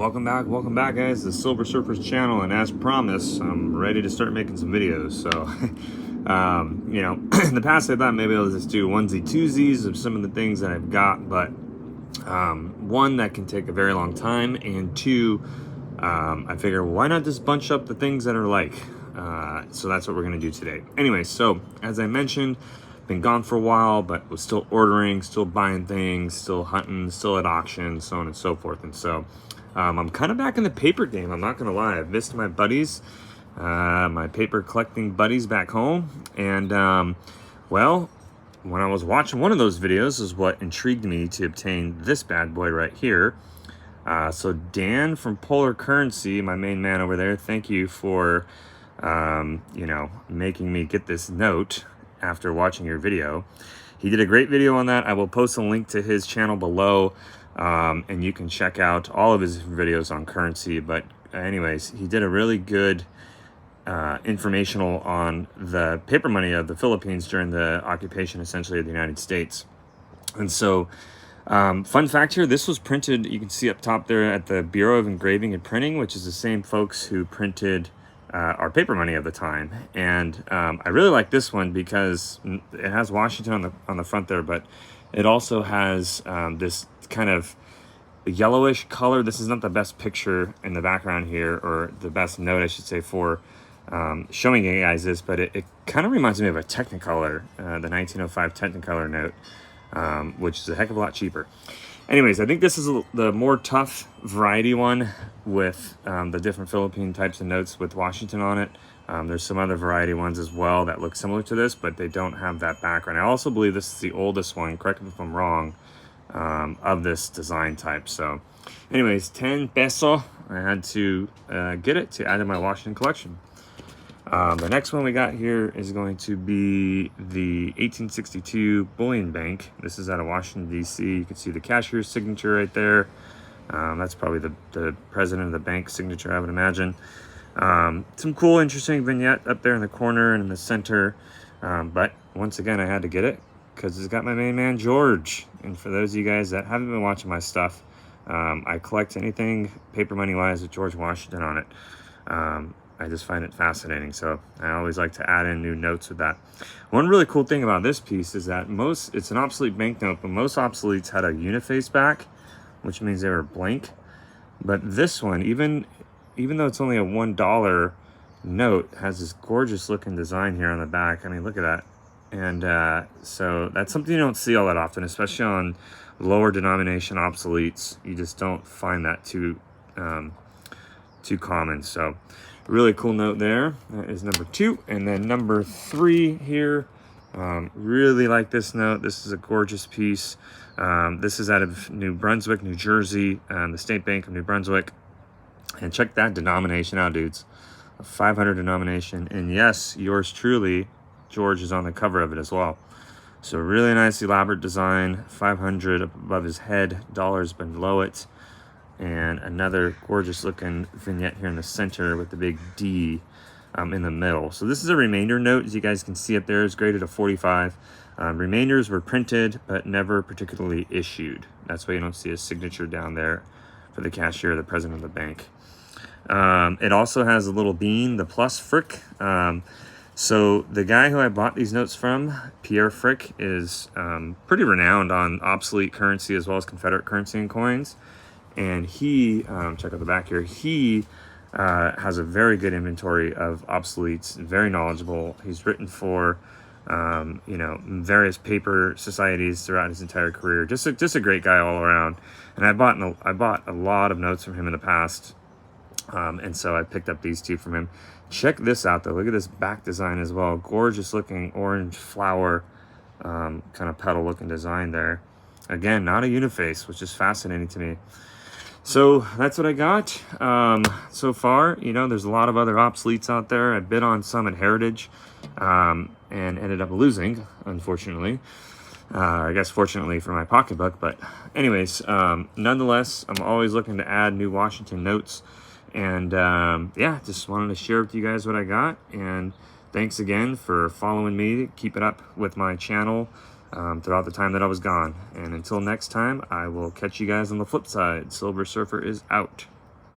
Welcome back guys, the Silver Surfers channel, and as promised, I'm ready to start making some videos. So, you know, in the past I thought maybe I'll just do onesie twosies of some of the things that I've got, but one, that can take a very long time, and two, I figure why not just bunch up the things that are like, so that's what we're gonna do today. Anyway, so as I mentioned, been gone for a while, but was still ordering, still buying things, still hunting, still at auction, so on and so forth. And so I'm kind of back in the paper game, I'm not gonna lie. I've missed my buddies, my paper collecting buddies back home. And well, when I was watching one of those videos is what intrigued me to obtain this bad boy right here. So Dan from Polar Currency, my main man over there, thank you for you know, making me get this note after watching your video. He did a great video on that. I will post a link to his channel below, and you can check out all of his videos on currency. But anyways, he did a really good informational on the paper money of the Philippines during the occupation, essentially, of the United States. And so fun fact here, this was printed, you can see up top there, at the Bureau of Engraving and Printing, which is the same folks who printed our paper money of the time. And I really like this one because it has Washington on the front there, but it also has this kind of yellowish color. This is not the best picture in the background here, or the best note, I should say, for showing you guys this, but it kind of reminds me of a Technicolor, the 1905 Technicolor note, which is a heck of a lot cheaper. Anyways, I think this is the more tough variety one with the different Philippine types of notes with Washington on it. There's some other variety ones as well that look similar to this, but they don't have that background. I also believe this is the oldest one, correct me if I'm wrong, of this design type. So anyways, 10 peso. I had to get it to add to my Washington collection. The next one we got here is going to be the 1862 Bullion Bank. This is out of Washington, D.C. You can see the cashier's signature right there. That's probably the president of the bank signature, I would imagine. Some cool, interesting vignette up there in the corner and in the center. But once again, I had to get it because it's got my main man, George. And for those of you guys that haven't been watching my stuff, I collect anything paper money-wise with George Washington on it. I just find it fascinating, so I always like to add in new notes with that. One really cool thing about this piece is that it's an obsolete banknote, but most obsoletes had a uniface back, which means they were blank. But this one, even though it's only a $1 note, has this gorgeous looking design here on the back. I mean, look at that. And so that's something you don't see all that often, especially on lower denomination obsoletes. You just don't find that too common. So really cool note there. That is number 2. And then number 3 here, really like this note. This is a gorgeous piece. This is out of New Brunswick, New Jersey, the State Bank of New Brunswick. And check that denomination out, dudes. A 500 denomination. And yes, yours truly, George, is on the cover of it as well. So really nice, elaborate design. 500 above his head, dollars below it. And another gorgeous looking vignette here in the center with the big D in the middle. So this is a remainder note, as you guys can see up there. It's graded a 45. Remainders were printed but never particularly issued. That's why you don't see a signature down there for the cashier, the president of the bank. It also has a little bean, the plus Frick. So the guy who I bought these notes from, Pierre Frick, is pretty renowned on obsolete currency as well as Confederate currency and coins. And he, check out the back here, he has a very good inventory of obsoletes, very knowledgeable. He's written for, you know, various paper societies throughout his entire career. Just a great guy all around. And I bought a lot of notes from him in the past. And so I picked up these 2 from him. Check this out though, look at this back design as well. Gorgeous looking orange flower, kind of petal looking design there. Again, not a uniface, which is fascinating to me. So that's what I got so far. You know, there's a lot of other obsoletes out there. I bid on some at Heritage and ended up losing, unfortunately. I guess fortunately for my pocketbook. But anyways, nonetheless, I'm always looking to add new Washington notes. And yeah, just wanted to share with you guys what I got. And thanks again for following me, keeping up with my channel throughout the time that I was gone. And until next time, I will catch you guys on the flip side. Silver Surfer is out.